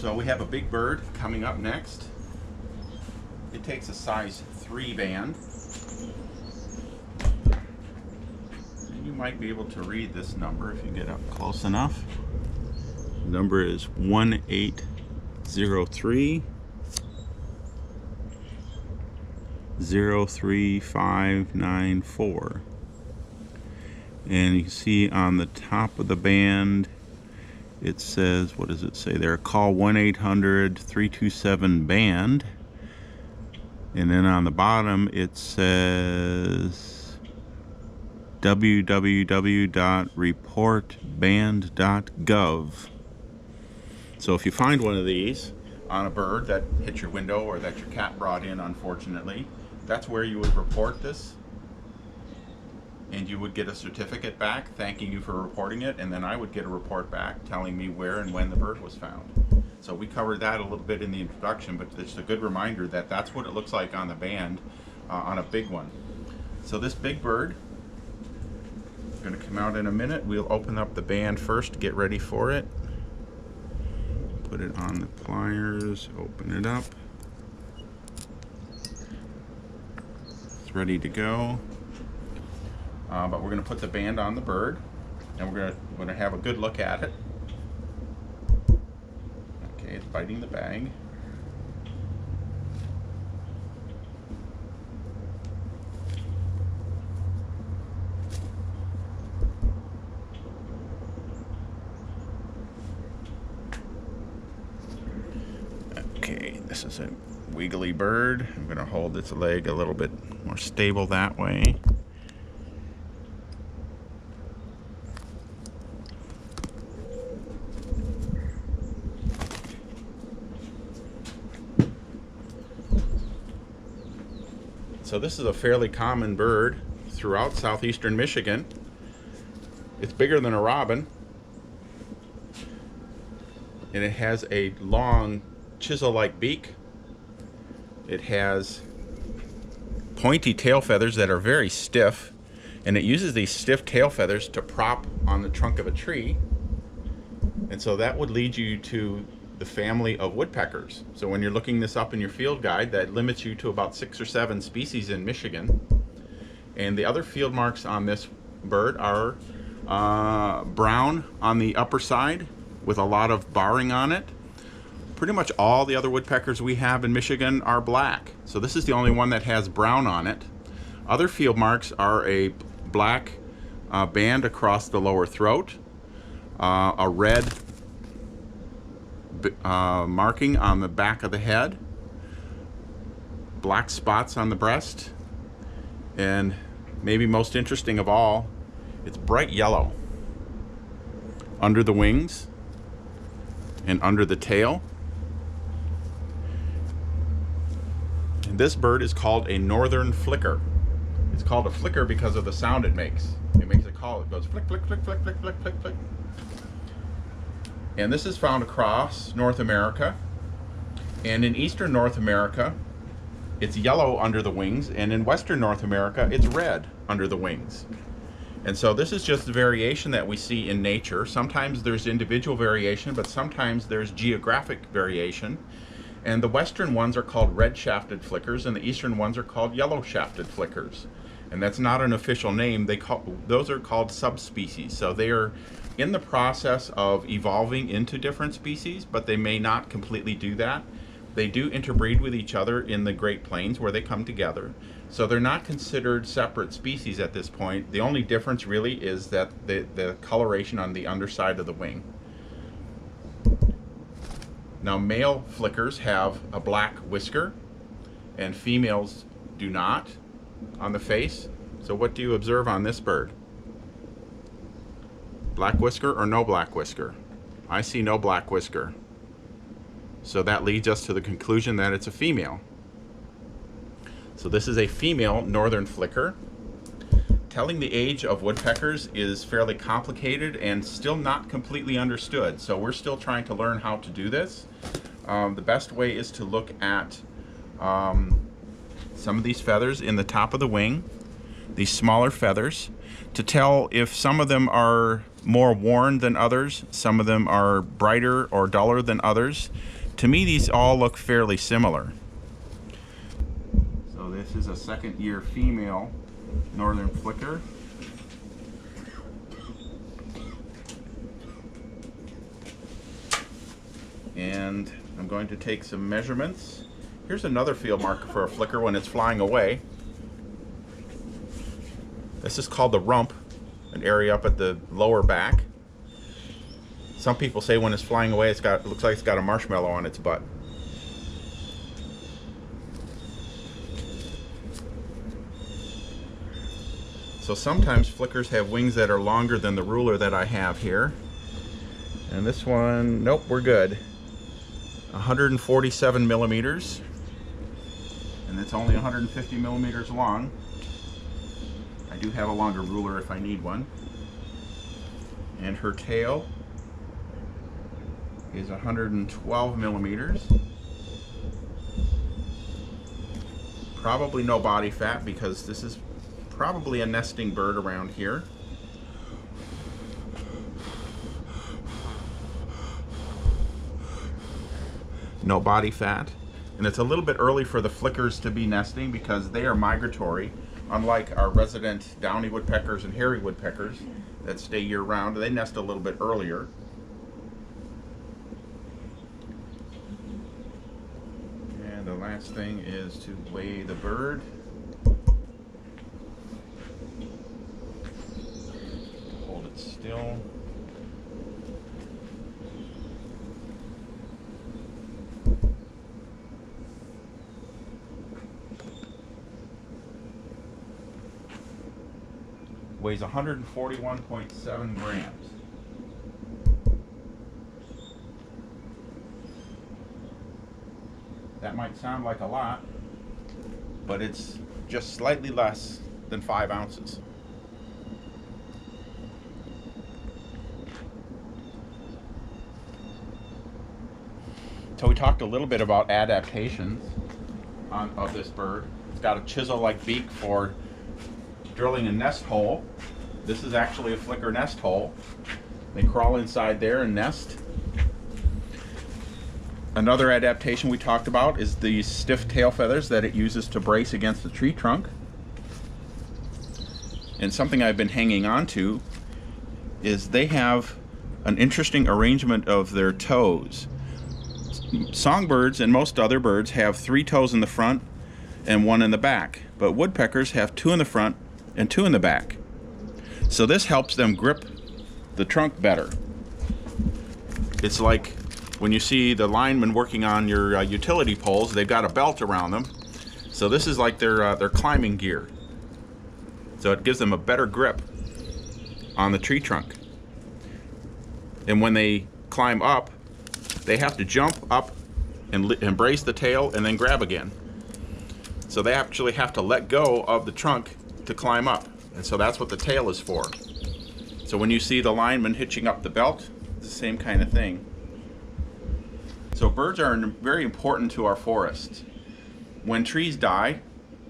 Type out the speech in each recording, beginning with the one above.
So we have a big bird coming up next. It takes a size 3 band. And you might be able to read this number if you get up close enough. The number is 1803 03594. And you can see on the top of the band it says, what does it say there? Call 1-800-327-BAND. And then on the bottom it says www.reportband.gov. So if you find one of these on a bird that hit your window or that your cat brought in, unfortunately, that's where you would report this. And you would get a certificate back thanking you for reporting it, and then I would get a report back telling me where and when the bird was found. So we covered that a little bit in the introduction, but it's a good reminder that that's what it looks like on the band on a big one. So this big bird is going to come out in a minute. We'll open up the band first to get ready for it. Put it on the pliers, open it up. It's ready to go. But we're going to put the band on the bird, and we're going to have a good look at it. Okay, it's biting the bag. Okay, this is a wiggly bird. I'm going to hold its leg a little bit more stable that way. So this is a fairly common bird throughout southeastern Michigan. It's bigger than a robin, and it has a long chisel-like beak. It has pointy tail feathers that are very stiff, and it uses these stiff tail feathers to prop on the trunk of a tree. And so that would lead you to the family of woodpeckers. So when you're looking this up in your field guide, that limits you to about 6 or 7 species in Michigan. And the other field marks on this bird are brown on the upper side with a lot of barring on it. Pretty much all the other woodpeckers we have in Michigan are black. So this is the only one that has brown on it. Other field marks are a black band across the lower throat, a red marking on the back of the head, black spots on the breast, and maybe most interesting of all, it's bright yellow under the wings and under the tail. And this bird is called a northern flicker. It's called a flicker because of the sound it makes. It makes a call. It goes flick, flick, flick, flick, flick, flick, flick, flick. And this is found across North America. And in eastern North America, it's yellow under the wings, and in western North America, it's red under the wings. And so this is just the variation that we see in nature. Sometimes there's individual variation, but sometimes there's geographic variation. And the western ones are called red-shafted flickers, and the eastern ones are called yellow-shafted flickers. And that's not an official name. Those are called subspecies. So they are in the process of evolving into different species, but they may not completely do that. They do interbreed with each other in the Great Plains where they come together. So they're not considered separate species at this point. The only difference really is that the coloration on the underside of the wing. Now, male flickers have a black whisker, and females do not on the face. So what do you observe on this bird? Black whisker or no black whisker? I see no black whisker. So that leads us to the conclusion that it's a female. So this is a female northern flicker. Telling the age of woodpeckers is fairly complicated and still not completely understood. So we're still trying to learn how to do this. The best way is to look at some of these feathers in the top of the wing, these smaller feathers, to tell if some of them are more worn than others. Some of them are brighter or duller than others. To me, these all look fairly similar. So this is a second-year female northern flicker. And I'm going to take some measurements. Here's another field marker for a flicker when it's flying away. This is called the rump, an area up at the lower back. Some people say when it's flying away, it looks like it's got a marshmallow on its butt. So sometimes flickers have wings that are longer than the ruler that I have here. And this one, nope, we're good. 147 millimeters. And it's only 150 millimeters long. I do have a longer ruler if I need one. And her tail is 112 millimeters. Probably no body fat because this is probably a nesting bird around here. No body fat. And it's a little bit early for the flickers to be nesting because they are migratory, unlike our resident downy woodpeckers and hairy woodpeckers that stay year-round. They nest a little bit earlier. And the last thing is to weigh the bird. Hold it still. Weighs 141.7 grams. That might sound like a lot, but it's just slightly less than 5 ounces. So we talked a little bit about adaptations of this bird. It's got a chisel-like beak for drilling a nest hole. This is actually a flicker nest hole. They crawl inside there and nest. Another adaptation we talked about is the stiff tail feathers that it uses to brace against the tree trunk. And something I've been hanging on to is they have an interesting arrangement of their toes. Songbirds and most other birds have 3 toes in the front and 1 in the back, but woodpeckers have 2 in the front and 2 in the back. So this helps them grip the trunk better. It's like when you see the linemen working on your utility poles, they've got a belt around them. So this is like their climbing gear. So it gives them a better grip on the tree trunk. And when they climb up, they have to jump up and brace the tail and then grab again. So they actually have to let go of the trunk to climb up, and so that's what the tail is for. So when you see the lineman hitching up the belt, it's the same kind of thing. So birds are very important to our forests. When trees die,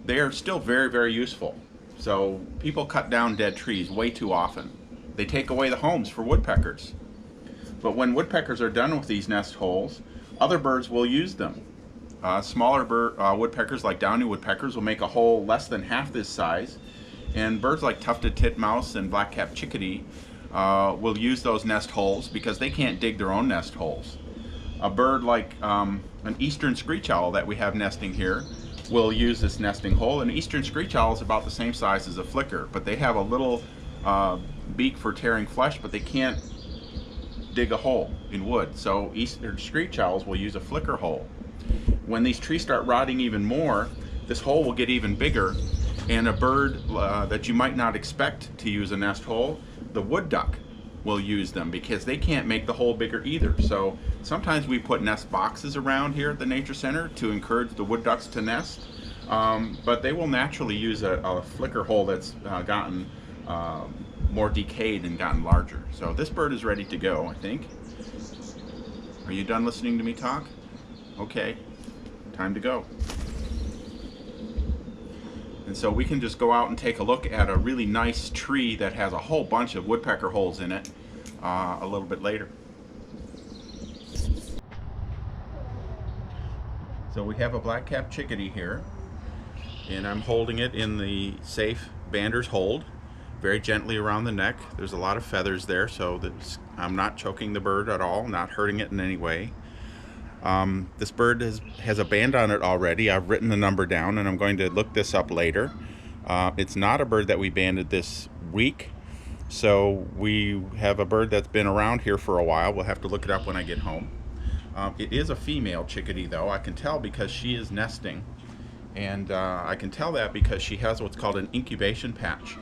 they are still very, very useful. So people cut down dead trees way too often. They take away the homes for woodpeckers. But when woodpeckers are done with these nest holes, other birds will use them. Smaller woodpeckers like downy woodpeckers will make a hole less than half this size, and birds like tufted titmouse and black cap chickadee will use those nest holes because they can't dig their own nest holes. A bird like an eastern screech owl that we have nesting here will use this nesting hole. An eastern screech owl is about the same size as a flicker, but they have a little beak for tearing flesh, but they can't dig a hole in wood. So eastern screech owls will use a flicker hole. When these trees start rotting even more, this hole will get even bigger, and a bird that you might not expect to use a nest hole, the wood duck, will use them because they can't make the hole bigger either. So sometimes we put nest boxes around here at the Nature Center to encourage the wood ducks to nest, but they will naturally use a flicker hole that's gotten more decayed and gotten larger. So this bird is ready to go, I think. Are you done listening to me talk? Okay, time to go. And so we can just go out and take a look at a really nice tree that has a whole bunch of woodpecker holes in it a little bit later. So we have a black cap chickadee here, and I'm holding it in the safe bander's hold, very gently around the neck. There's a lot of feathers there, so I'm not choking the bird at all, not hurting it in any way. This bird has a band on it already. I've written the number down, and I'm going to look this up later. It's not a bird that we banded this week, so we have a bird that's been around here for a while. We'll have to look it up when I get home. It is a female chickadee, though. I can tell because she is nesting, and I can tell that because she has what's called an incubation patch.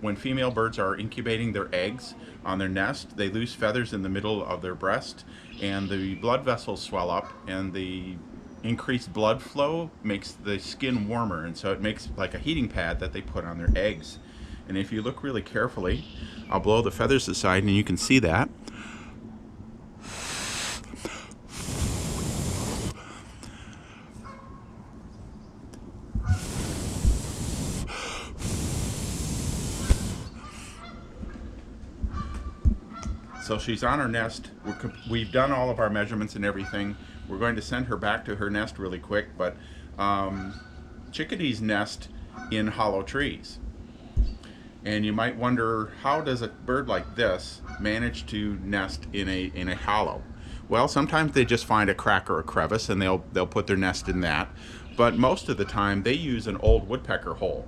When female birds are incubating their eggs on their nest, they lose feathers in the middle of their breast, and the blood vessels swell up, and the increased blood flow makes the skin warmer, and so it makes like a heating pad that they put on their eggs. And if you look really carefully, I'll blow the feathers aside and you can see that. So she's on her nest. We've done all of our measurements and everything. We're going to send her back to her nest really quick, but chickadees nest in hollow trees. And you might wonder, how does a bird like this manage to nest in a hollow? Well, sometimes they just find a crack or a crevice and they'll put their nest in that. But most of the time they use an old woodpecker hole.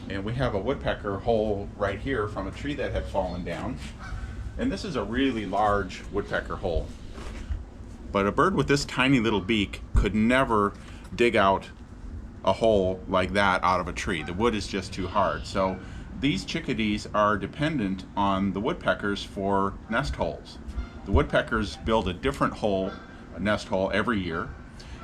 And we have a woodpecker hole right here from a tree that had fallen down. And this is a really large woodpecker hole. But a bird with this tiny little beak could never dig out a hole like that out of a tree. The wood is just too hard. So these chickadees are dependent on the woodpeckers for nest holes. The woodpeckers build a different nest hole every year.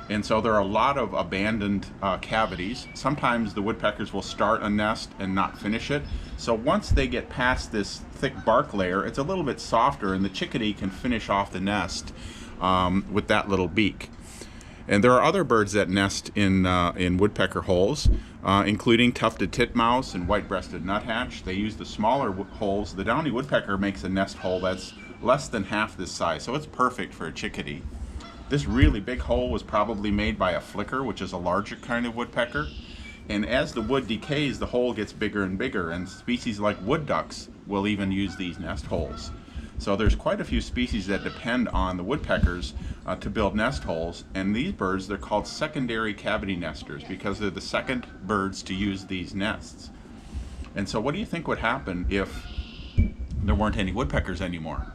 And so there are a lot of abandoned cavities. Sometimes the woodpeckers will start a nest and not finish it. So once they get past this thick bark layer, it's a little bit softer, and the chickadee can finish off the nest with that little beak. And there are other birds that nest in woodpecker holes, including tufted titmouse and white-breasted nuthatch. They use the smaller holes. The downy woodpecker makes a nest hole that's less than half this size, so it's perfect for a chickadee. This really big hole was probably made by a flicker, which is a larger kind of woodpecker. And as the wood decays, the hole gets bigger and bigger, and species like wood ducks will even use these nest holes. So there's quite a few species that depend on the woodpeckers to build nest holes, and these birds, they're called secondary cavity nesters because they're the second birds to use these nests. And so what do you think would happen if there weren't any woodpeckers anymore?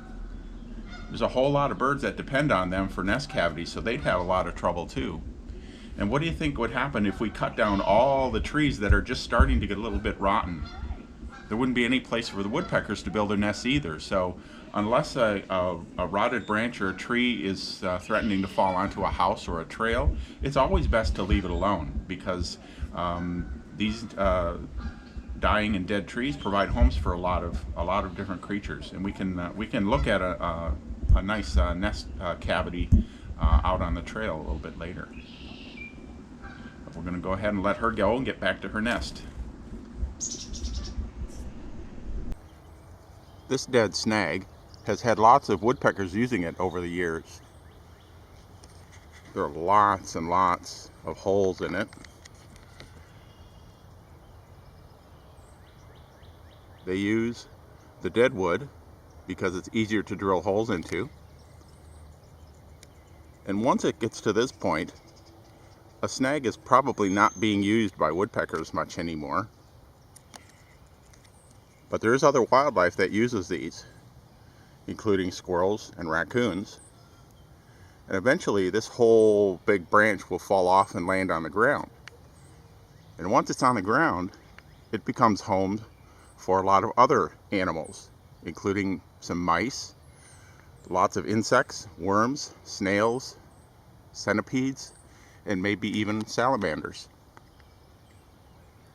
There's a whole lot of birds that depend on them for nest cavities, so they'd have a lot of trouble too. And what do you think would happen if we cut down all the trees that are just starting to get a little bit rotten? There wouldn't be any place for the woodpeckers to build their nests either. So unless a rotted branch or a tree is threatening to fall onto a house or a trail, it's always best to leave it alone, because these dying and dead trees provide homes for a lot of different creatures. And we can look at a nice nest cavity out on the trail a little bit later. But we're going to go ahead and let her go and get back to her nest. This dead snag has had lots of woodpeckers using it over the years. There are lots and lots of holes in it. They use the dead wood because it's easier to drill holes into. And once it gets to this point, a snag is probably not being used by woodpeckers much anymore. But there is other wildlife that uses these, including squirrels and raccoons. And eventually this whole big branch will fall off and land on the ground. And once it's on the ground, it becomes home for a lot of other animals, including some mice, lots of insects, worms, snails, centipedes, and maybe even salamanders.